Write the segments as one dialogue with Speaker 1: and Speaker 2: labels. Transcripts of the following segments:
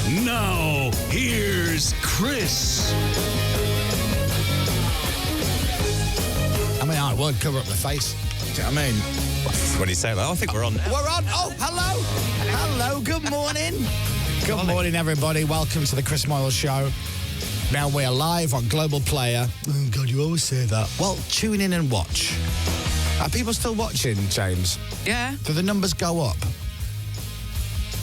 Speaker 1: Now, here's Chris.
Speaker 2: I mean, I would cover up the face. Do you know what I mean?
Speaker 3: When you say that, I think we're on now.
Speaker 2: We're on. Oh, hello. Hello. Good morning. Good morning, everybody. Welcome to the Chris Moyles Show. Now we're live on Global Player. Oh, God, you always say that. Well, tune in and watch. Are people still watching, James?
Speaker 4: Yeah.
Speaker 2: Do the numbers go up?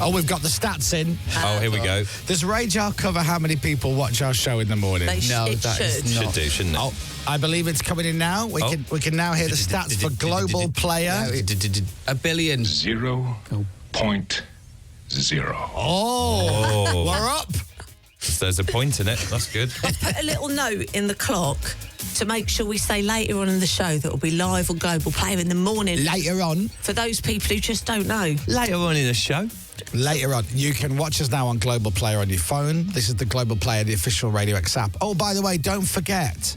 Speaker 2: Oh, we've got the stats in.
Speaker 3: Oh, here we go.
Speaker 2: Does Radar cover how many people watch our show in the morning?
Speaker 4: It should.
Speaker 3: Should do, shouldn't it?
Speaker 2: Oh, I believe it's coming in now. We can now hear the stats for Global Player.
Speaker 4: 1 billion.
Speaker 1: 0.0.
Speaker 2: Oh, we're up.
Speaker 3: There's a point in it. That's good.
Speaker 5: Put a little note in the clock to make sure we say later on in the show that will be live on Global Player in the morning.
Speaker 2: Later on.
Speaker 5: For those people who just don't know.
Speaker 3: Later on in the show.
Speaker 2: Later on. You can watch us now on Global Player on your phone. This is the Global Player, the official Radio X app. Oh, by the way, don't forget,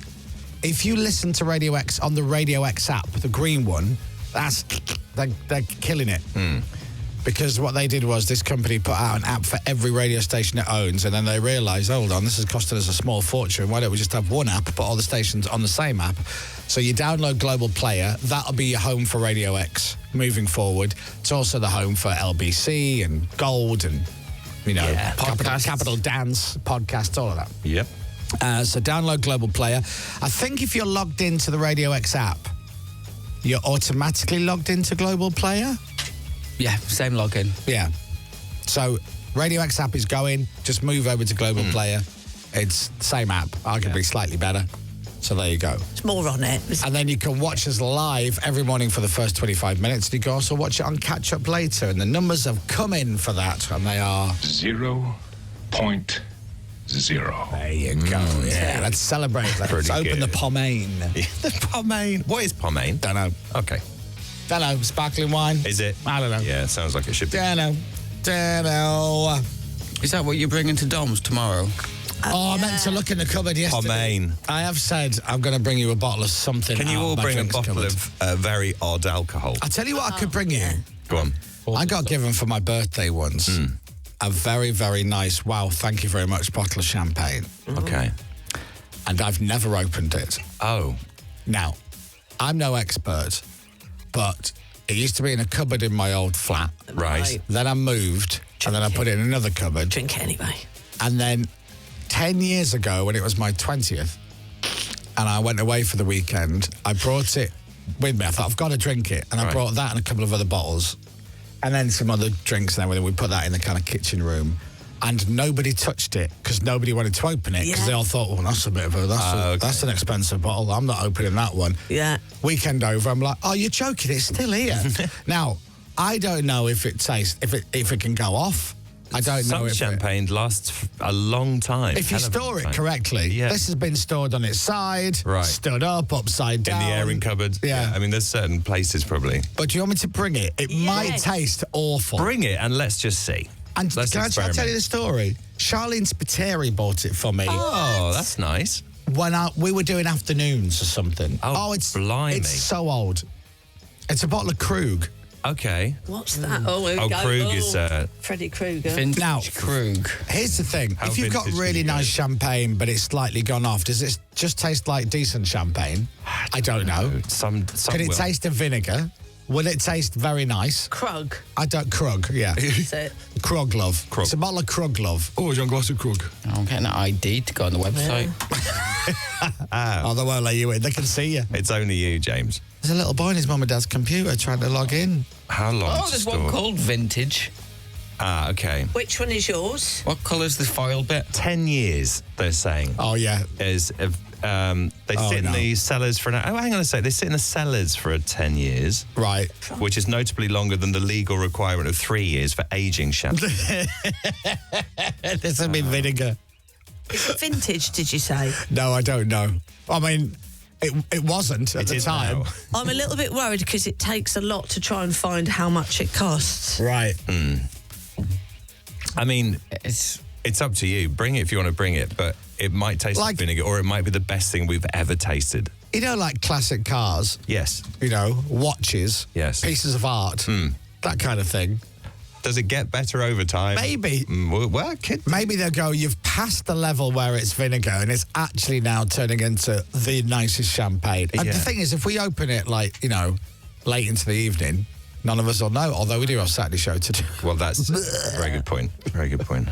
Speaker 2: if you listen to Radio X on the Radio X app, the green one, they're killing it. Because what they did was this company put out an app for every radio station it owns, and then they realised, hold on, this is costing us a small fortune. Why don't we just have one app, put all the stations on the same app? So you download Global Player. That'll be your home for Radio X moving forward. It's also the home for LBC and Gold and, Capital Dance, podcasts, all of that.
Speaker 3: Yep.
Speaker 2: So download Global Player. I think if you're logged into the Radio X app, you're automatically logged into Global Player.
Speaker 4: Yeah, same login.
Speaker 2: Yeah. So Radio X app is going. Just move over to Global Player. It's the same app, arguably slightly better. So there you go.
Speaker 5: It's more on it.
Speaker 2: And then you can watch us live every morning for the first 25 minutes. You can also watch it on catch up later. And the numbers have come in for that. And they are
Speaker 1: 0.0.
Speaker 2: There you go. Yeah, let's celebrate that. Let's open the pomade.
Speaker 3: The pomade. What is pomade?
Speaker 2: Don't know.
Speaker 3: Okay.
Speaker 2: Don't know. Sparkling wine.
Speaker 3: Is it?
Speaker 2: I don't know.
Speaker 3: Yeah, it sounds like it should be.
Speaker 2: Don't know.
Speaker 4: Is that what you're bringing to Dom's tomorrow?
Speaker 2: I meant to look in the cupboard yesterday.
Speaker 3: Pomade.
Speaker 2: I have said I'm going to bring you a bottle of something.
Speaker 3: Can you
Speaker 2: out
Speaker 3: all
Speaker 2: of my
Speaker 3: bring a
Speaker 2: drinks
Speaker 3: bottle
Speaker 2: cupboard.
Speaker 3: of very odd alcohol?
Speaker 2: I'll tell you what I could bring you.
Speaker 3: Go on.
Speaker 2: I got given for my birthday once a very, very nice, wow, thank you very much, bottle of champagne.
Speaker 3: Okay.
Speaker 2: And I've never opened it.
Speaker 3: Oh.
Speaker 2: Now, I'm no expert, but it used to be in a cupboard in my old flat.
Speaker 3: Right.
Speaker 2: Then I moved, and then I put it in another cupboard.
Speaker 5: Drink it anyway.
Speaker 2: And then 10 years ago, when it was my 20th, and I went away for the weekend, I brought it with me. I thought, I've got to drink it. And I brought that and a couple of other bottles. And then some other drinks and everything. We put that in the kind of kitchen room. And nobody touched it because nobody wanted to open it because they all thought, oh, that's a bit of a, that's an expensive bottle. I'm not opening that one.
Speaker 5: Yeah.
Speaker 2: Weekend over, I'm like, oh, you're joking. It's still here. Now, I don't know if it tastes, if it can go off. I don't know.
Speaker 3: Some champagne lasts a long time.
Speaker 2: If you store it correctly.
Speaker 3: Yeah.
Speaker 2: This has been stored on its side, stood up, upside down.
Speaker 3: In the airing cupboard.
Speaker 2: Yeah.
Speaker 3: I mean, there's certain places probably.
Speaker 2: But do you want me to bring it? It might taste awful.
Speaker 3: Bring it and let's just see.
Speaker 2: And can I tell you the story? Charlene Spiteri bought it for me.
Speaker 3: Oh, that's nice.
Speaker 2: When we were doing afternoons or something.
Speaker 3: Oh,
Speaker 2: it's
Speaker 3: blimey.
Speaker 2: It's so old. It's a bottle of Krug.
Speaker 3: Okay.
Speaker 5: What's that? Oh, here we go.
Speaker 3: Krug is...
Speaker 5: Freddie Krueger.
Speaker 4: Vintage Krug.
Speaker 2: Here's the thing.
Speaker 3: How
Speaker 2: if you've got
Speaker 3: vintage
Speaker 2: really
Speaker 3: can you
Speaker 2: nice
Speaker 3: go?
Speaker 2: champagne, but it's slightly gone off, does it just taste like decent champagne? I don't know.
Speaker 3: Some
Speaker 2: Can it
Speaker 3: will.
Speaker 2: taste of vinegar? Will it taste very nice?
Speaker 5: Krug.
Speaker 2: I don't... Krug, yeah.
Speaker 5: That's it.
Speaker 2: Krug, love.
Speaker 3: Krug.
Speaker 2: It's a bottle of Krug, love. Oh, John glass of Krug.
Speaker 4: I'm getting an ID to go on the website.
Speaker 2: Oh, they won't let you in. They can see you.
Speaker 3: It's only you, James.
Speaker 2: There's a little boy on his mum and dad's computer trying to log in.
Speaker 3: How long
Speaker 4: Oh,
Speaker 3: to
Speaker 4: there's
Speaker 3: store?
Speaker 4: one called Vintage.
Speaker 3: Ah, okay.
Speaker 5: Which one is yours?
Speaker 4: What colour's the foil bit?
Speaker 3: 10 years, they're saying.
Speaker 2: Oh, yeah.
Speaker 3: They sit in the cellars for hang on a sec. They sit in the cellars for 10 years.
Speaker 2: Right.
Speaker 3: Which is notably longer than the legal requirement of 3 years for aging champagne.
Speaker 2: This would be vinegar.
Speaker 5: Is it vintage, did you say?
Speaker 2: No, I don't know. I mean, it wasn't at the time.
Speaker 3: Now.
Speaker 5: I'm a little bit worried because it takes a lot to try and find how much it costs.
Speaker 2: Right.
Speaker 3: I mean,
Speaker 4: It's
Speaker 3: it's up to you. Bring it if you want to bring it, but it might taste like vinegar, or it might be the best thing we've ever tasted.
Speaker 2: You know, like classic cars,
Speaker 3: Yes.
Speaker 2: you know, watches,
Speaker 3: Yes.
Speaker 2: pieces of art, that kind of thing.
Speaker 3: Does it get better over time?
Speaker 2: Maybe.
Speaker 3: Well, it could.
Speaker 2: Maybe they'll go, you've passed the level where it's vinegar and it's actually now turning into the nicest champagne. And
Speaker 3: Yeah.
Speaker 2: the thing is, if we open it like, late into the evening, none of us will know, although we do have Saturday show to do.
Speaker 3: Well, that's a very good point. Very good point.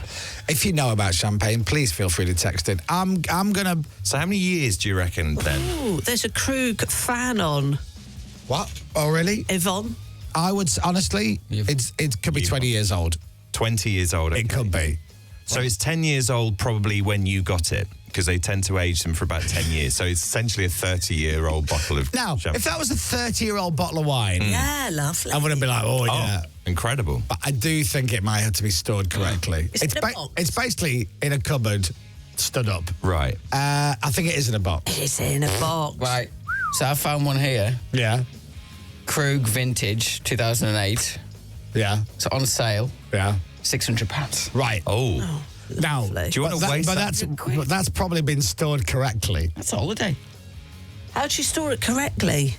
Speaker 2: If you know about champagne, please feel free to text it. I'm going to...
Speaker 3: So how many years do you reckon then?
Speaker 5: Ooh, there's a Krug fan on.
Speaker 2: What? Oh, really?
Speaker 5: Yvonne.
Speaker 2: I would, honestly, it could be 20 years old.
Speaker 3: 20 years old.
Speaker 2: It could be.
Speaker 3: So it's 10 years old probably when you got it, because they tend to age them for about 10 years. So it's essentially a 30-year-old bottle of
Speaker 2: Now,
Speaker 3: champagne.
Speaker 2: if that was a 30-year-old bottle of wine,
Speaker 5: Yeah, lovely.
Speaker 2: I wouldn't be like, yeah.
Speaker 3: Incredible.
Speaker 2: But I do think it might have to be stored correctly.
Speaker 5: It's in a box.
Speaker 2: It's basically in a cupboard, stood up.
Speaker 3: Right.
Speaker 2: I think it is in a box.
Speaker 5: It's in a box.
Speaker 4: Right. So I found one here.
Speaker 2: Yeah,
Speaker 4: Krug Vintage 2008.
Speaker 2: yeah,
Speaker 4: So on sale,
Speaker 2: yeah.
Speaker 4: £600.
Speaker 2: Right.
Speaker 3: Oh.
Speaker 2: Now,
Speaker 5: lovely.
Speaker 3: Do you want to waste
Speaker 2: but
Speaker 3: that?
Speaker 2: that's probably been stored correctly.
Speaker 4: That's a holiday.
Speaker 5: How do you store it correctly?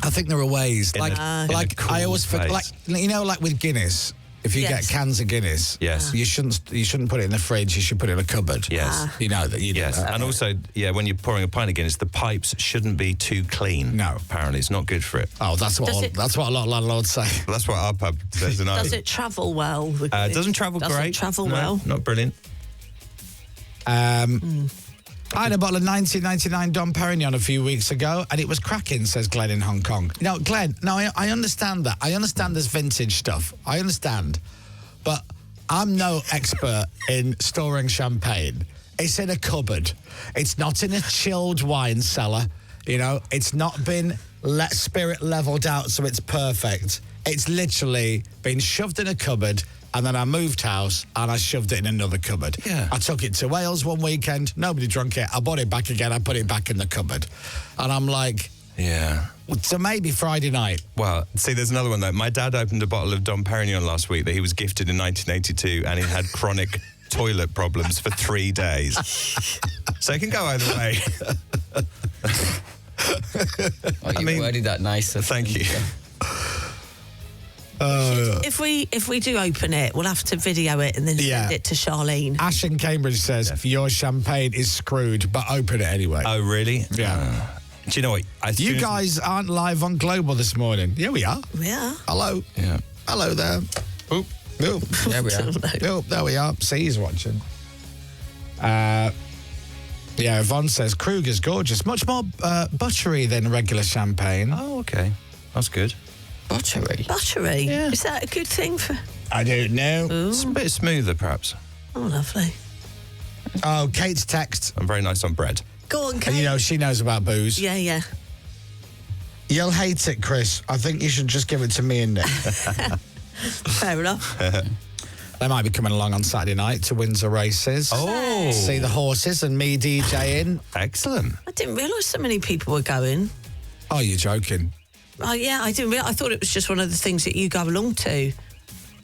Speaker 2: I think there are ways.
Speaker 3: In
Speaker 2: Like,
Speaker 3: a cool
Speaker 2: I always forget. Like,
Speaker 3: place.
Speaker 2: like with Guinness. If you
Speaker 5: Yes.
Speaker 2: get cans of Guinness,
Speaker 3: Yes.
Speaker 2: you shouldn't put it in the fridge. You should put it in a cupboard.
Speaker 3: Yes.
Speaker 2: You know that you do
Speaker 3: Yes.
Speaker 2: that.
Speaker 3: And also, when you're pouring a pint of Guinness, the pipes shouldn't be too clean.
Speaker 2: No.
Speaker 3: Apparently, it's not good for it.
Speaker 2: Oh, that's what a lot of landlords say.
Speaker 3: That's what our pub says. And
Speaker 5: Does it travel well?
Speaker 3: It doesn't travel
Speaker 5: Doesn't
Speaker 3: great.
Speaker 5: travel
Speaker 3: No,
Speaker 5: well.
Speaker 3: Not brilliant.
Speaker 2: I had a bottle of 1999 Dom Perignon a few weeks ago, and it was cracking, says Glenn in Hong Kong. Now, Glenn, I understand that. I understand there's vintage stuff. I understand. But I'm no expert in storing champagne. It's in a cupboard. It's not in a chilled wine cellar. It's not been spirit leveled out so it's perfect. It's literally been shoved in a cupboard, and then I moved house and I shoved it in another cupboard.
Speaker 3: Yeah.
Speaker 2: I took it to Wales one weekend. Nobody drank it. I bought it back again. I put it back in the cupboard. And I'm like,
Speaker 3: Yeah.
Speaker 2: so maybe Friday night.
Speaker 3: Well, see, there's another one, though. My dad opened a bottle of Dom Perignon last week that he was gifted in 1982, and he had chronic toilet problems for 3 days. So it can go either way.
Speaker 4: Oh, you worded that nicer.
Speaker 3: Thank you.
Speaker 5: If we do open it, we'll have to video it and then send it to Charlene.
Speaker 2: Ash in Cambridge says, your champagne is screwed, but open it anyway.
Speaker 3: Oh, really?
Speaker 2: Yeah.
Speaker 3: Do you know what?
Speaker 2: You guys aren't live on Global this morning. Yeah, we are.
Speaker 5: Yeah.
Speaker 2: Hello.
Speaker 3: Yeah.
Speaker 2: Hello there.
Speaker 3: Oop.
Speaker 2: Oop.
Speaker 4: There we are.
Speaker 2: Oh, there we are. See, he's watching. Yvonne says, Krug is gorgeous. Much more buttery than regular champagne.
Speaker 3: Oh, okay. That's good.
Speaker 4: Buttery.
Speaker 5: Buttery.
Speaker 2: Yeah.
Speaker 5: Is that a good thing for?
Speaker 2: I don't know.
Speaker 3: It's a bit smoother, perhaps.
Speaker 5: Oh, lovely.
Speaker 2: Oh, Kate's text.
Speaker 3: And very nice on bread.
Speaker 5: Go on, Kate.
Speaker 2: And she knows about booze.
Speaker 5: Yeah.
Speaker 2: You'll hate it, Chris. I think you should just give it to me and Nick.
Speaker 5: Fair enough.
Speaker 2: They might be coming along on Saturday night to Windsor Races.
Speaker 3: Oh.
Speaker 2: See the horses and me DJing.
Speaker 3: Excellent.
Speaker 5: I didn't realise so many people were going.
Speaker 2: Oh, you're joking.
Speaker 5: Oh, yeah, I didn't realise. I thought it was just one of the things that you go along to.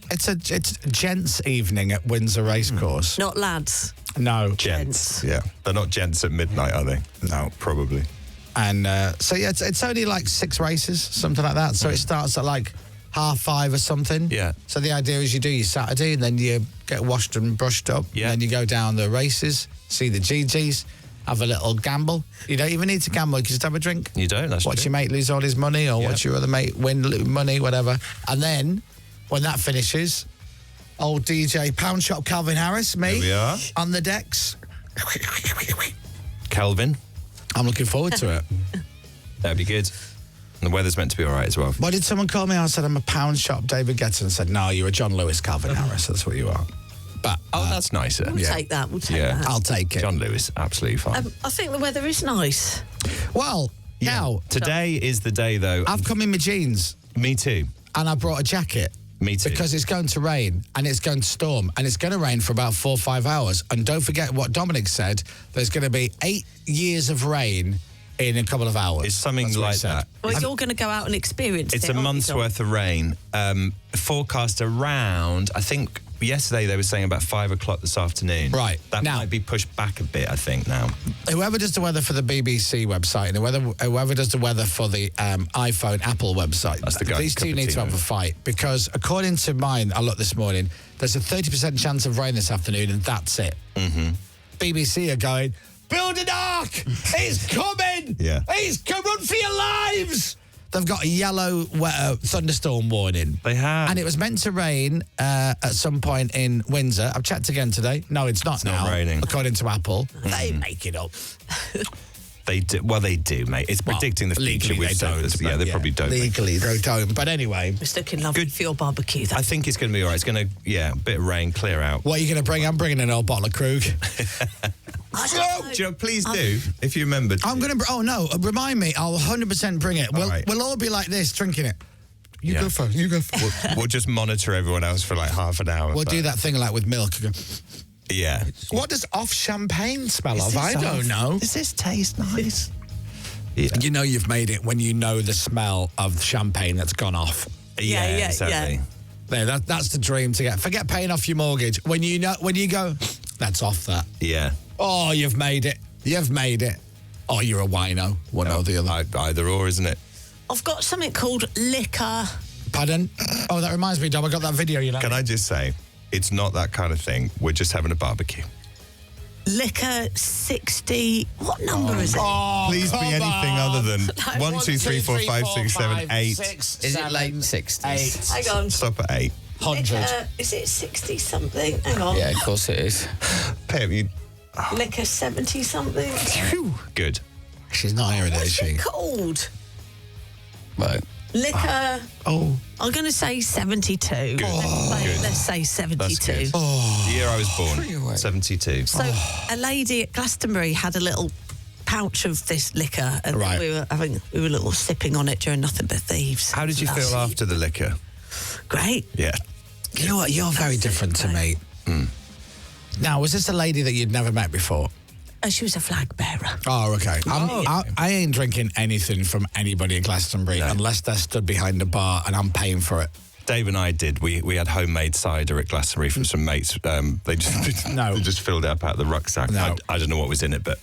Speaker 2: It's a gents' evening at Windsor Racecourse.
Speaker 5: Not lads.
Speaker 2: No.
Speaker 3: Gents. Yeah. They're not gents at midnight, are they?
Speaker 2: No.
Speaker 3: Probably.
Speaker 2: And it's only like 6 races, something like that. So it starts at like 5:30 or something.
Speaker 3: Yeah.
Speaker 2: So the idea is you do your Saturday and then you get washed and brushed up.
Speaker 3: Yeah.
Speaker 2: And then you go down the races, see the GGs, have a little gamble. You don't even need to gamble. You can just have a drink.
Speaker 3: You don't? That's
Speaker 2: Watch
Speaker 3: true.
Speaker 2: your mate lose all his money or watch your other mate win money, whatever. And then when that finishes, old DJ Pound Shop Calvin Harris, me,
Speaker 3: Here we are.
Speaker 2: on the decks.
Speaker 3: Kelvin.
Speaker 2: I'm looking forward to it.
Speaker 3: That'd be good. And the weather's meant to be all right as well.
Speaker 2: Why did someone call me? I said, I'm a Pound Shop David Guetta, and said, no, you're a John Lewis Calvin Harris. That's what you are. But
Speaker 3: That's nicer.
Speaker 5: We'll take that. We'll take
Speaker 3: Yeah.
Speaker 5: that.
Speaker 2: I'll take it.
Speaker 3: John Lewis, absolutely fine.
Speaker 5: I think the weather is nice.
Speaker 2: Well, now,
Speaker 3: Today is the day, though.
Speaker 2: I've come in my jeans
Speaker 3: Me too.
Speaker 2: and I brought a jacket.
Speaker 3: Me too.
Speaker 2: Because it's going to rain and it's going to storm and it's going to rain for about 4 or 5 hours. And don't forget what Dominic said, there's going to be 8 years of rain in a couple of hours.
Speaker 3: It's something
Speaker 2: That's what he
Speaker 3: like
Speaker 2: said.
Speaker 3: that.
Speaker 5: Well, you're going to go out and experience it.
Speaker 3: It's a
Speaker 5: aren't
Speaker 3: month's
Speaker 5: you, Dom?
Speaker 3: worth of rain. Forecast around, I think, yesterday they were saying about 5 o'clock this afternoon.
Speaker 2: Right.
Speaker 3: That
Speaker 2: Now-
Speaker 3: might be pushed back a bit, I think, now.
Speaker 2: Whoever does the weather for the BBC website and whoever does the weather for the iPhone, Apple website,
Speaker 3: That's the guy,
Speaker 2: these two need to have a fight because according to mine, I looked this morning, there's a 30% chance of rain this afternoon and that's it.
Speaker 3: Mm-hmm.
Speaker 2: BBC are going, build an ark! It's coming!
Speaker 3: Yeah.
Speaker 2: It's come, run for your lives! They've got a yellow thunderstorm warning.
Speaker 3: They have.
Speaker 2: And it was meant to rain at some point in Windsor. I've checked again today. No, it's not now.
Speaker 3: not raining.
Speaker 2: According to Apple. They make it up.
Speaker 3: They do. Well, they do, mate. It's predicting the future.
Speaker 2: Legally,
Speaker 3: We've
Speaker 2: they
Speaker 3: said
Speaker 2: don't.
Speaker 3: this. Yeah, they probably don't. mate.
Speaker 2: Legally, they don't. But anyway,
Speaker 5: It's looking lovely for your barbecue.
Speaker 3: I think it's going to be all right. It's going to, a bit of rain, clear out.
Speaker 2: what are you going to bring? I'm bringing an old bottle of Krug.
Speaker 3: Do you know, please do, if you remember.
Speaker 2: I'm going to... Oh, no. Remind me. I'll 100% bring it.
Speaker 3: All right.
Speaker 2: We'll all be like this, drinking it. You
Speaker 3: Yeah.
Speaker 2: go first. You go first.
Speaker 3: We'll just monitor everyone else for like half an hour.
Speaker 2: We'll do that thing like with milk.
Speaker 3: Yeah.
Speaker 2: What does off champagne smell of? I don't know.
Speaker 3: Does this taste nice? Yeah.
Speaker 2: You know you've made it when you know the smell of champagne that's gone off.
Speaker 5: Yeah,
Speaker 3: exactly.
Speaker 2: There, that's the dream to get. Forget paying off your mortgage. When you go, that's off that.
Speaker 3: Yeah.
Speaker 2: Oh, you've made it. You've made it. Oh, you're a wino. One or the other.
Speaker 3: Either or, isn't it?
Speaker 5: I've got something called liquor.
Speaker 2: Pardon? Oh, that reminds me, Dom. I got that video. You know.
Speaker 3: Can I just say, it's not that kind of thing. We're just having a barbecue.
Speaker 5: Liquor 60. What number is it?
Speaker 3: Please be anything other than 1, 2, 3, 4, 5, 6, 7, 8.
Speaker 4: Is it late 60s?
Speaker 5: Hang on.
Speaker 3: Stop at 8.
Speaker 2: 100.
Speaker 5: Is it 60 something? Hang on.
Speaker 4: Yeah, of course it is.
Speaker 3: Pip, you...
Speaker 5: Liquor 70 something.
Speaker 3: Good.
Speaker 2: She's not hearing it, is
Speaker 5: What's
Speaker 2: she?
Speaker 5: it called?
Speaker 4: Right.
Speaker 5: Liquor.
Speaker 2: Oh.
Speaker 5: I'm going to say 72.
Speaker 3: Good.
Speaker 5: Let's say
Speaker 3: That's
Speaker 5: 72.
Speaker 3: good. The year I was born, 72.
Speaker 5: So a lady at Glastonbury had a little pouch of this liquor, and
Speaker 2: Right.
Speaker 5: we were a little sipping on it during Nothing But Thieves.
Speaker 3: How did you feel after the liquor?
Speaker 5: Great.
Speaker 3: Yeah.
Speaker 2: You know what? You're very different to me. Now, was this a lady that you'd never met before?
Speaker 5: She was a flag bearer.
Speaker 2: Oh, okay. I ain't drinking anything from anybody at Glastonbury unless they're stood behind a bar and I'm paying for it.
Speaker 3: Dave and I did. We had homemade cider at Glastonbury from some mates. They just filled it up out of the rucksack.
Speaker 2: No.
Speaker 3: I don't know what was in it, but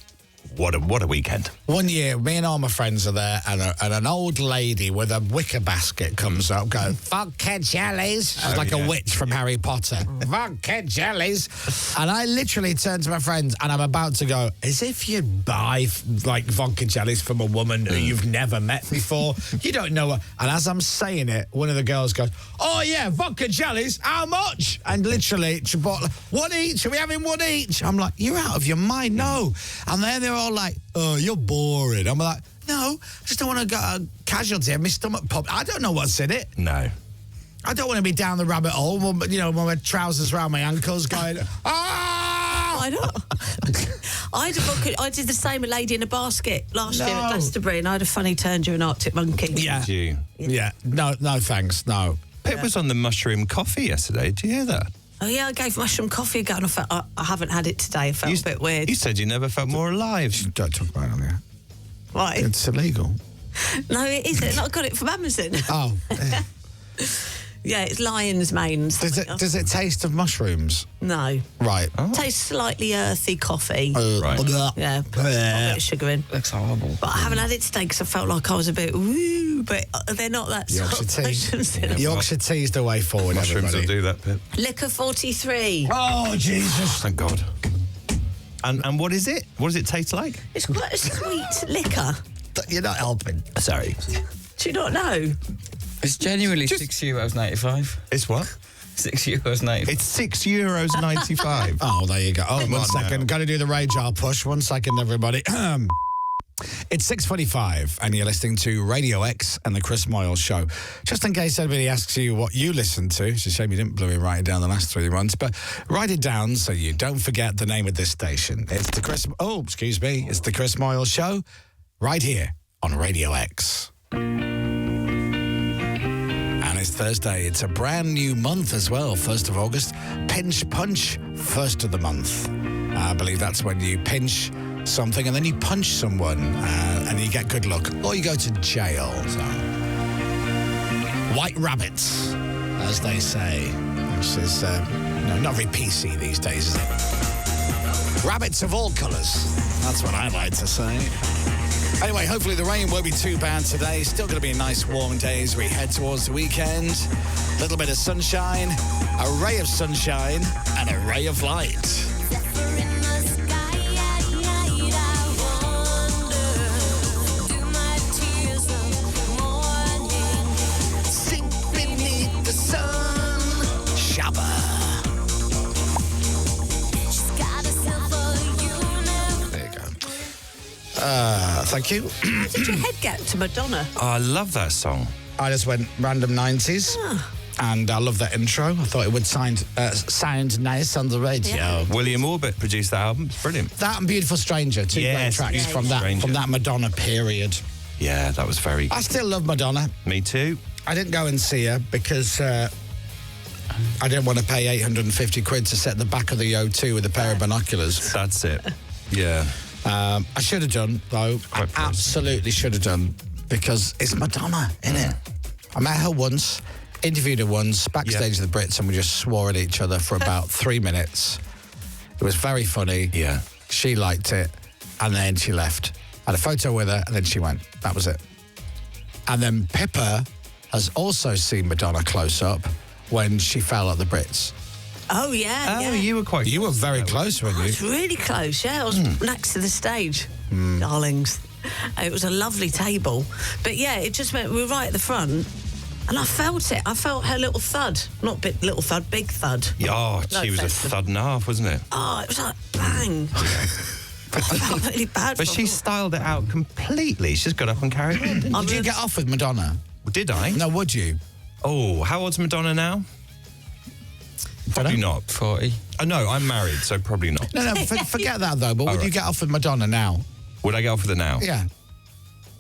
Speaker 3: what a weekend.
Speaker 2: One year, me and all my friends are there, and an old lady with a wicker basket comes up, going, vodka jellies. She's like a witch from Harry Potter. Vodka jellies. And I literally turned to my friends, and I'm about to go, as if you'd buy, like, vodka jellies from a woman who you've never met before. You don't know her. And as I'm saying it, one of the girls goes, oh, yeah, vodka jellies, how much? And literally, she bought, one each. Are we having one each? I'm like, you're out of your mind. No. And then they're all like, oh, you're boring. I'm like, no, I just don't want to get a casualty of my stomach pop. I don't know what's in it.
Speaker 3: No.
Speaker 2: I don't want to be down the rabbit hole, you know, with my trousers around my ankles going, ah!
Speaker 5: I know. I did the same, a lady in a basket last year at Glastonbury, and I had a funny turn during Arctic Monkey.
Speaker 2: Yeah.
Speaker 3: Did you?
Speaker 2: Yeah. No, thanks. No.
Speaker 3: Pip was on the mushroom coffee yesterday. Did you hear that?
Speaker 5: Oh, yeah, I gave mushroom coffee a go, and I haven't had it today. It felt a bit weird.
Speaker 3: You said you never felt more alive.
Speaker 2: Don't talk about it on here.
Speaker 5: Why?
Speaker 2: It's illegal.
Speaker 5: No, it isn't. I got it from Amazon.
Speaker 2: Oh.
Speaker 5: Yeah, it's lion's manes.
Speaker 2: Does it taste of mushrooms?
Speaker 5: No.
Speaker 2: Right.
Speaker 5: Tastes slightly earthy coffee.
Speaker 3: Right.
Speaker 5: Yeah, put a bit of sugar in.
Speaker 4: Looks horrible.
Speaker 5: But I haven't had it today because I felt like I was a bit woo, but they're not that
Speaker 2: Yorkshire
Speaker 5: sort of potions.
Speaker 2: tea. Yorkshire tea's the way forward,
Speaker 3: Mushrooms will
Speaker 2: everybody.
Speaker 3: do that, Pip.
Speaker 5: Liquor 43.
Speaker 2: Oh, Jesus.
Speaker 3: Thank God. And what is it? What does it taste like?
Speaker 5: It's quite a sweet liquor.
Speaker 2: You're not helping.
Speaker 3: Sorry.
Speaker 5: Do you not know?
Speaker 4: It's genuinely €6.95.
Speaker 3: It's what?
Speaker 4: €6.95.
Speaker 3: It's €6.95.
Speaker 2: Oh, there you go. Oh,
Speaker 3: Come
Speaker 2: one
Speaker 3: on
Speaker 2: second.
Speaker 3: now.
Speaker 2: Got to do the rage hour push. 1 second, everybody. It's 6:45, and you're listening to Radio X and the Chris Moyles Show. Just in case anybody asks you what you listen to, it's a shame you didn't bloody write it down the last 3 months, but write it down so you don't forget the name of this station. It's the Chris. Oh, excuse me. It's the Chris Moyles Show, right here on Radio X. And it's Thursday. It's a brand new month as well, 1st of August. Pinch Punch, 1st of the month. I believe that's when you pinch something and then you punch someone and you get good luck. Or you go to jail. So. White rabbits, as they say, which is No, not very PC these days, is it? Rabbits of all colours. That's what I like to say. Anyway, hopefully the rain won't be too bad today. Still going to be a nice warm day as we head towards the weekend. A little bit of sunshine, a ray of sunshine, and a ray of light. Thank you.
Speaker 5: Did your head get to Madonna?
Speaker 3: Oh, I love that song.
Speaker 2: I just went random 90s. And I love that intro. I thought it would sound nice on the radio.
Speaker 5: Yeah.
Speaker 3: William Orbit produced that album. It's brilliant.
Speaker 2: That and Beautiful Stranger, two great
Speaker 3: Yes,
Speaker 2: tracks
Speaker 3: Beautiful
Speaker 2: from
Speaker 3: Stranger.
Speaker 2: that Madonna period.
Speaker 3: Yeah, that was very
Speaker 2: I
Speaker 3: good.
Speaker 2: still love Madonna.
Speaker 3: Me too.
Speaker 2: I didn't go and see her because I didn't want to pay 850 quid to sit at the back of the O2 with a pair of binoculars.
Speaker 3: That's it. Yeah.
Speaker 2: I should have done, though. I
Speaker 3: Quite
Speaker 2: absolutely should have done, because it's Madonna, innit? I met her once, interviewed her once, backstage at the Brits, and we just swore at each other for about 3 minutes. It was very funny.
Speaker 3: Yeah.
Speaker 2: She liked it, and then she left. I had a photo with her, and then she went. That was it. And then Pippa has also seen Madonna close up when she fell at the Brits.
Speaker 5: Oh, yeah.
Speaker 3: Oh,
Speaker 5: yeah.
Speaker 3: you were quite...
Speaker 2: You were very close, weren't
Speaker 5: I
Speaker 2: you?
Speaker 5: was really close, yeah. I was next to the stage, darlings. It was a lovely table. But yeah, it just meant we were right at the front, and I felt it. I felt her little thud. Not big, little thud, big thud.
Speaker 3: Oh,
Speaker 5: No
Speaker 3: she was a
Speaker 5: offence to-
Speaker 3: thud and a half, wasn't it?
Speaker 5: Oh, it was like bang. I felt really bad.
Speaker 3: But
Speaker 5: for
Speaker 3: she
Speaker 5: her.
Speaker 3: styled it out completely. She just got up and carried on, didn't
Speaker 2: Did you get off with Madonna?
Speaker 3: she? Did I?
Speaker 2: No, would you?
Speaker 3: Oh, how old's Madonna now? Probably not.
Speaker 4: 40.
Speaker 3: Oh, no, I'm married, so probably not.
Speaker 2: No, forget that, though. But would you
Speaker 3: right.
Speaker 2: get off with Madonna now?
Speaker 3: Would I get off with her now?
Speaker 2: Yeah.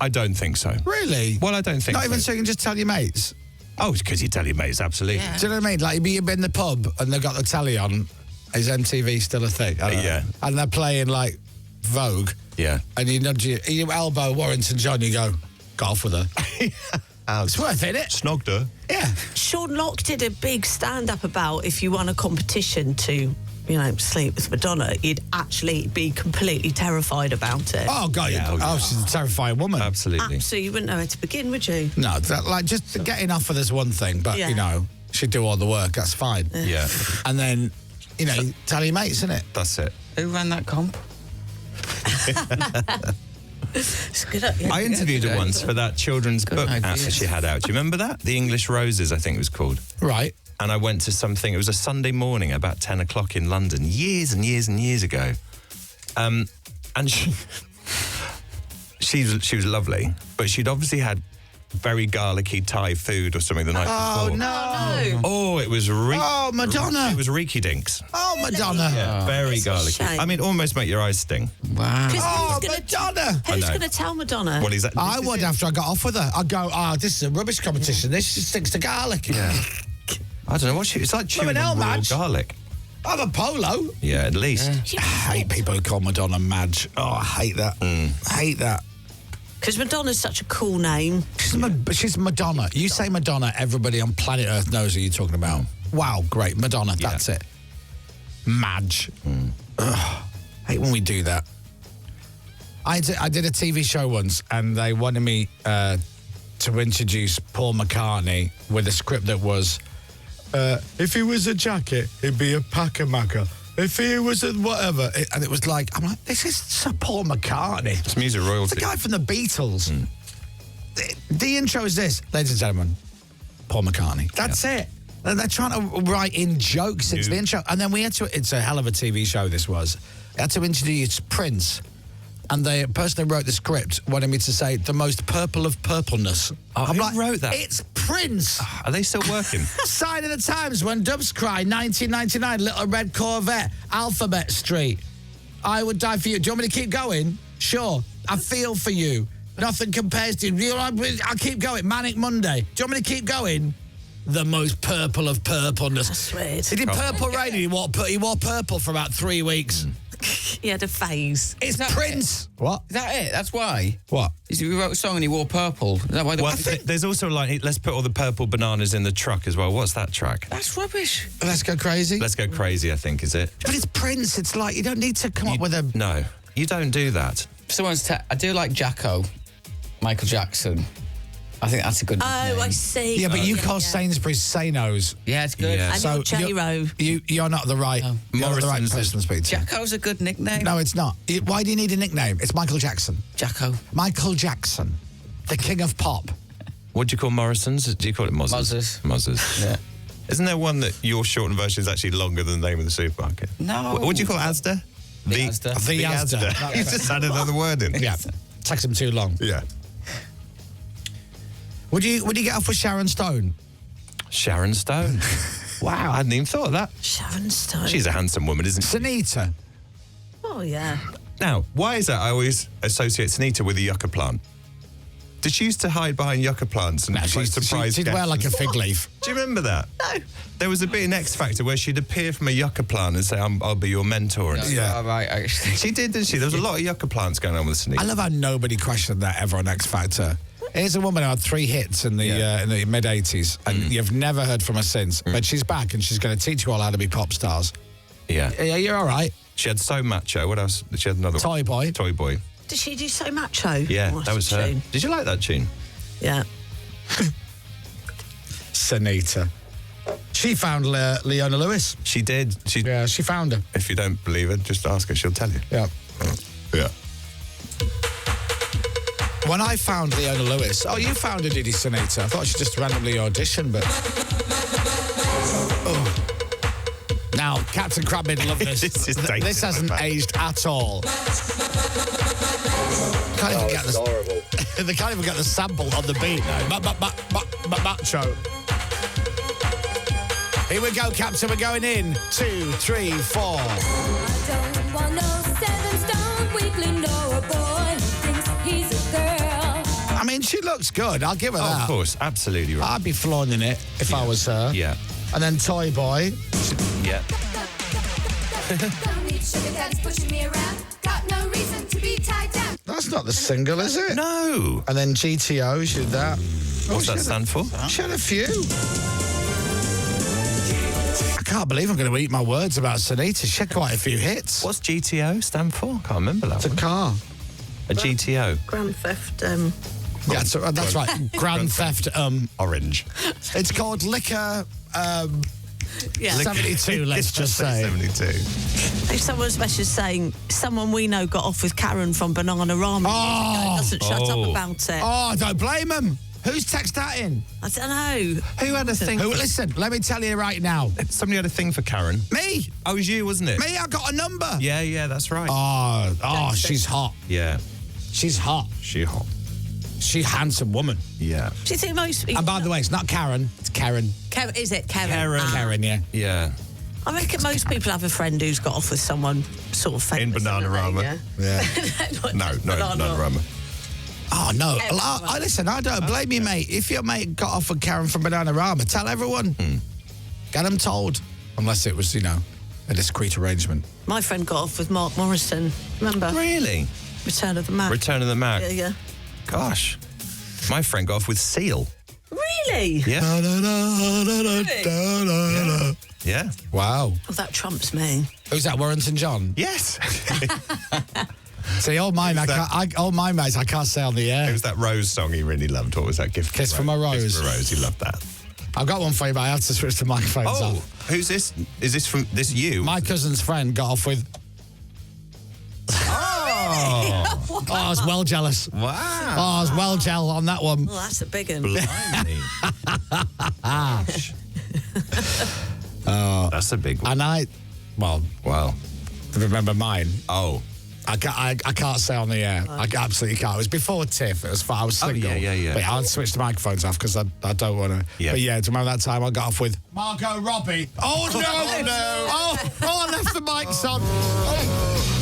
Speaker 3: I don't think so.
Speaker 2: Really?
Speaker 3: Well, I don't think
Speaker 2: Not
Speaker 3: so.
Speaker 2: even so you can just tell your mates?
Speaker 3: Oh, because you tell your mates, absolutely.
Speaker 5: Yeah.
Speaker 2: Do you know what I mean? Like, you've been in the pub and they've got the telly on. Is MTV still a thing? I don't know.
Speaker 3: Yeah.
Speaker 2: And they're playing, like, Vogue.
Speaker 3: Yeah.
Speaker 2: And you nudge you elbow Warrington John, you go, got off with her. It's worth it, innit?
Speaker 3: Snogged her.
Speaker 2: Yeah.
Speaker 5: Sean Locke did a big stand-up about if you won a competition to, sleep with Madonna, you'd actually be completely terrified about it.
Speaker 2: Oh, God.
Speaker 3: Yeah,
Speaker 2: she's a terrifying woman.
Speaker 3: Absolutely.
Speaker 5: So you wouldn't know where to begin, would you?
Speaker 2: No, just getting off with is one thing, but,
Speaker 5: Yeah.
Speaker 2: she'd do all the work. That's fine.
Speaker 3: Yeah.
Speaker 2: And then, tell your mates, innit?
Speaker 3: That's it.
Speaker 4: Who ran that comp?
Speaker 5: It's good. Yeah.
Speaker 3: I interviewed her once for that children's
Speaker 4: Good
Speaker 3: book
Speaker 4: idea.
Speaker 3: she had out. Do you remember that? The English Roses, I think it was called.
Speaker 2: Right.
Speaker 3: And I went to something, it was a Sunday morning about 10 o'clock in London, years and years and years ago. And she was lovely, but she'd obviously had very garlicky Thai food or something the night
Speaker 2: Oh,
Speaker 3: before.
Speaker 2: no.
Speaker 3: Oh, it was
Speaker 2: Oh, Madonna.
Speaker 3: It was reeky dinks.
Speaker 2: Oh, Madonna.
Speaker 3: Yeah, very
Speaker 5: It's a
Speaker 3: garlicky.
Speaker 5: shame.
Speaker 3: I mean, almost make your eyes sting.
Speaker 4: Wow.
Speaker 2: Oh,
Speaker 5: Who's gonna-
Speaker 2: Madonna.
Speaker 5: Who's
Speaker 3: know.
Speaker 5: going to tell Madonna?
Speaker 3: What is that?
Speaker 2: I would after I got off with her. I'd go, this is a rubbish competition. This just stinks to garlic.
Speaker 3: Yeah. I don't know what it's like chewing
Speaker 2: hell,
Speaker 3: on raw
Speaker 2: Madge.
Speaker 3: garlic.
Speaker 2: I'm a polo.
Speaker 3: Yeah, at least.
Speaker 2: I hate people who call Madonna Madge. Oh, I hate that. I hate that.
Speaker 5: Because Madonna's such a cool name.
Speaker 2: She's Madonna. You say Madonna, everybody on planet Earth knows who you're talking about. Wow, great. Madonna, that's it. Madge. Ugh, hate when we do that. I did a TV show once and they wanted me to introduce Paul McCartney with a script that was, if he was a jacket, he'd be a packer-macker. If he was a whatever. And it was like, I'm like, this is Sir Paul McCartney.
Speaker 3: It's music royalty.
Speaker 2: The guy from the Beatles. The intro is this, ladies and gentlemen, Paul McCartney. That's it. And they're trying to write in jokes into the intro. And then we had to, it's a hell of a TV show this was. I had to introduce Prince. And the person who wrote the script wanted me to say the most purple of purpleness.
Speaker 3: Oh, who wrote that?
Speaker 2: It's Prince.
Speaker 3: Are they still working?
Speaker 2: Sign of the Times, When Doves Cry, 1999, Little Red Corvette, Alphabet Street. I would die for you. Do you want me to keep going? Sure. I feel for you. Nothing compares to you. I'll keep going. Manic Monday. Do you want me to keep going? The most purple of purpleness.
Speaker 5: That's weird.
Speaker 2: He did Purple Rain and he wore purple for about 3 weeks.
Speaker 5: He had a phase.
Speaker 2: It's
Speaker 4: that
Speaker 2: Prince. What?
Speaker 4: Is that it? That's why?
Speaker 2: What?
Speaker 4: He wrote a song and he wore purple. Is that why?
Speaker 3: Well, there's also like, let's put all the purple bananas in the truck as well. What's that track?
Speaker 4: That's rubbish.
Speaker 2: Let's go crazy.
Speaker 3: Let's Go Crazy, I think, is it?
Speaker 2: But it's Prince. It's like you don't need to come up with a.
Speaker 3: No, you don't do that.
Speaker 4: I do like Jacko, Michael Jackson. I think that's a good
Speaker 5: Oh,
Speaker 4: name.
Speaker 5: I see.
Speaker 2: Yeah, but you call Sainsbury's Say-Nos.
Speaker 4: Yeah, it's good.
Speaker 3: Yeah.
Speaker 5: And
Speaker 2: So
Speaker 5: you're J-Ro.
Speaker 2: You're not the right. You're not the right
Speaker 3: Morrison's
Speaker 2: person to speak to.
Speaker 4: Jacko's a good nickname.
Speaker 2: No, it's not. Why do you need a nickname? It's Michael Jackson.
Speaker 4: Jacko.
Speaker 2: Michael Jackson, the king of pop.
Speaker 3: What do you call Morrison's? Do you call it Mozzers?
Speaker 4: Mozzers. Yeah.
Speaker 3: Isn't there one that your shortened version is actually longer than the name of the supermarket?
Speaker 4: No.
Speaker 3: What do you call Asda?
Speaker 4: The Asda.
Speaker 2: The Asda.
Speaker 3: You just added another word in.
Speaker 2: Yeah, takes them too long.
Speaker 3: Yeah.
Speaker 2: Would you get off with Sharon Stone?
Speaker 3: Sharon Stone. Wow, I hadn't even thought of that.
Speaker 5: Sharon Stone.
Speaker 3: She's a handsome woman, isn't she?
Speaker 2: Sunita.
Speaker 5: Oh, yeah.
Speaker 3: Now, why is that I always associate Sunita with a yucca plant? Did she used to hide behind yucca plants and
Speaker 2: She'd
Speaker 3: surprise
Speaker 2: wear
Speaker 3: guests?
Speaker 2: like a fig leaf.
Speaker 3: Do you remember that? No. There was a bit in X Factor where she'd appear from a yucca plant and say, I'll be your mentor. And
Speaker 2: Yeah.
Speaker 4: All right, actually.
Speaker 3: She did, didn't she? There was a lot of yucca plants going on with Sunita.
Speaker 2: I love how nobody questioned that ever on X Factor. Here's a woman who had 3 hits in the mid 80s, and you've never heard from her since. But she's back, and she's going to teach you all how to be pop stars.
Speaker 3: Yeah.
Speaker 2: Yeah, you're all right.
Speaker 3: She had So Macho. What else? She had another
Speaker 2: Toy Boy.
Speaker 3: Toy Boy.
Speaker 5: Did she do So Macho?
Speaker 3: Yeah,
Speaker 5: Oh,
Speaker 3: that was
Speaker 5: that's a
Speaker 3: her.
Speaker 5: tune.
Speaker 3: Did you like that tune?
Speaker 5: Yeah.
Speaker 2: Sunita. She found Leona Lewis.
Speaker 3: She did.
Speaker 2: Yeah, she found her.
Speaker 3: If you don't believe her, just ask her. She'll tell you.
Speaker 2: Yeah.
Speaker 3: Yeah.
Speaker 2: When I found Leona Lewis, you found her, did you, Sunita? I thought she just randomly auditioned, but. Oh. Now, Captain Crabbit loved this.
Speaker 3: This is dated,
Speaker 2: This hasn't
Speaker 3: man.
Speaker 2: aged at all. Can't even get this.
Speaker 6: horrible.
Speaker 2: They can't even get the sample on the beat. Macho. Here we go, Captain. We're going in. 2, 3, 4.
Speaker 7: I don't want no 7-stone weakling or a boy who thinks he's a girl.
Speaker 2: I mean, she looks good. I'll give her
Speaker 3: Oh,
Speaker 2: that.
Speaker 3: of course. Absolutely right.
Speaker 2: I'd be flaunting it if I was her.
Speaker 3: Yeah.
Speaker 2: And then Toy Boy.
Speaker 3: Yeah.
Speaker 7: Don't need sugar daddies pushing me around. Got no reason to be tied down.
Speaker 2: That's not the single, is it?
Speaker 3: No.
Speaker 2: And then GTO, she did that.
Speaker 3: What's that
Speaker 2: she
Speaker 3: stand for?
Speaker 2: She had a few. I can't believe I'm going to eat my words about Sunita. She had quite a few hits.
Speaker 3: What's GTO stand for? Can't remember that
Speaker 2: It's a
Speaker 3: one.
Speaker 2: car.
Speaker 3: A GTO.
Speaker 5: Grand Theft.
Speaker 2: Yeah, that's right. Grand Theft.
Speaker 3: Orange.
Speaker 2: It's called Liquor.
Speaker 5: Yeah.
Speaker 2: 72, let's just say.
Speaker 3: 72.
Speaker 5: If someone's message saying someone we know got off with Karen from Bananarama,
Speaker 2: Oh.
Speaker 5: doesn't shut up
Speaker 3: Oh.
Speaker 5: about it.
Speaker 2: Oh, I don't blame him. Who's text that in?
Speaker 5: I don't know.
Speaker 3: Who had a thing?
Speaker 2: Listen, let me tell you right now.
Speaker 3: Somebody had a thing for Karen.
Speaker 2: Me.
Speaker 3: Oh, it was you, wasn't it?
Speaker 2: Me, I got a number.
Speaker 3: Yeah, that's right.
Speaker 2: Oh, she's hot.
Speaker 3: Yeah.
Speaker 2: She's hot.
Speaker 3: She hot.
Speaker 2: She's a handsome woman.
Speaker 3: Yeah.
Speaker 5: Do you think most people...
Speaker 2: And by the way, it's not Karen, it's Karen.
Speaker 5: Is it Karen?
Speaker 3: Karen.
Speaker 5: Ah.
Speaker 2: Karen, yeah.
Speaker 3: Yeah.
Speaker 5: I reckon most people have a friend who's got off with someone sort of famous.
Speaker 3: Bananarama.
Speaker 5: haven't
Speaker 2: Yeah.
Speaker 5: they?
Speaker 3: No, Bananarama.
Speaker 2: Oh, no.
Speaker 5: Karen.
Speaker 2: Listen, I don't blame you, mate. If your mate got off with Karen from Bananarama, tell everyone. Get them told. Unless it was, a discreet arrangement.
Speaker 5: My friend got off with Mark Morrison. Remember?
Speaker 3: Really?
Speaker 5: Return of the Mac.
Speaker 3: Return of the Mac.
Speaker 5: Yeah.
Speaker 3: Gosh. My friend got off with Seal.
Speaker 5: Really?
Speaker 3: Yeah. Yeah.
Speaker 2: Wow.
Speaker 5: Oh, that trumps me.
Speaker 2: Who's that, Warrington John?
Speaker 3: Yes.
Speaker 2: See, all my mates, I can't say on the
Speaker 3: It
Speaker 2: air.
Speaker 3: was that Rose song he really loved. What was that?
Speaker 2: Kiss from a Rose.
Speaker 3: Kiss from a Rose. He loved that.
Speaker 2: I've got one for you, but I have to switch the microphones
Speaker 3: Oh,
Speaker 2: off.
Speaker 3: who's this? Is this from this you?
Speaker 2: My cousin's friend got off with...
Speaker 3: Oh.
Speaker 2: I was well jealous.
Speaker 3: Wow.
Speaker 2: I was well gel on that one.
Speaker 5: Well, that's a big one.
Speaker 3: Blimey. That's a big one.
Speaker 2: And
Speaker 3: Wow.
Speaker 2: remember mine.
Speaker 3: Oh.
Speaker 2: I can't say on the air. I absolutely can't. It was before Tiff. It was I was
Speaker 3: Oh,
Speaker 2: single.
Speaker 3: yeah.
Speaker 2: But I'll switch the microphones off because I don't want to.
Speaker 3: Yeah.
Speaker 2: But yeah, do you remember that time I got off with Margot Robbie? Oh no!
Speaker 3: Oh, no.
Speaker 2: Oh, I left the mics on.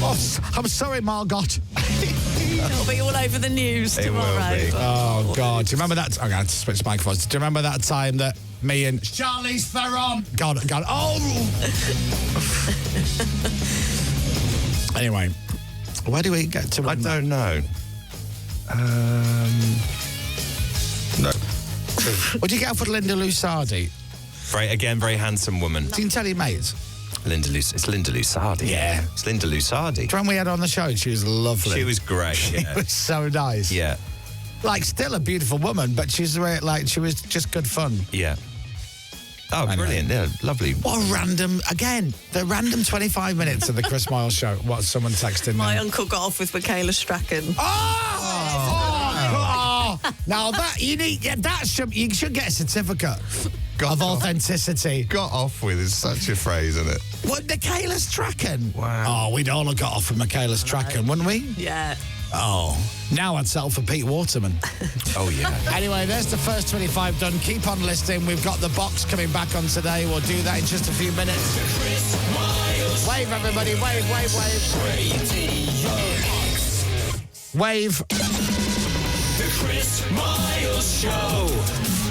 Speaker 2: Oh, I'm sorry, Margot.
Speaker 5: It'll be all over the news
Speaker 3: It will
Speaker 5: tomorrow.
Speaker 3: be.
Speaker 2: Oh God! Do you remember that? I'm going to switch the microphones. Do you remember that time that me and Charlize Theron? God. Oh. Anyway, where do we get to?
Speaker 3: I don't know. No.
Speaker 2: What do you get off with Linda Lusardi?
Speaker 3: Very handsome woman.
Speaker 2: Can you tell your mates?
Speaker 3: It's Linda Lusardi.
Speaker 2: Yeah.
Speaker 3: It's Linda Lusardi.
Speaker 2: When we had her on the show, she was lovely.
Speaker 3: She was great.
Speaker 2: She
Speaker 3: Yeah.
Speaker 2: was so nice.
Speaker 3: Yeah.
Speaker 2: Like, still a beautiful woman, but she's like, she was just good fun.
Speaker 3: Yeah. Oh, brilliant. Yeah, lovely.
Speaker 2: What a random, again, the random 25 minutes of the Chris Miles show. What, someone texted
Speaker 5: My
Speaker 2: me?
Speaker 5: uncle got off with Michaela Strachan.
Speaker 2: Now that, you should get a certificate of authenticity.
Speaker 3: Got off with is such a phrase, isn't it?
Speaker 2: What, Michaela Strachan?
Speaker 3: Wow.
Speaker 2: Oh, we'd all have got off with Michaela Strachan, wouldn't we?
Speaker 5: Yeah.
Speaker 2: Oh, now I'd settle for Pete Waterman.
Speaker 3: Oh, yeah.
Speaker 2: Anyway, there's the first 25 done. Keep on listening. We've got the box coming back on today. We'll do that in just a few minutes. Wave, everybody. Wave, wave, wave. Wave.
Speaker 1: The Chris Miles Show.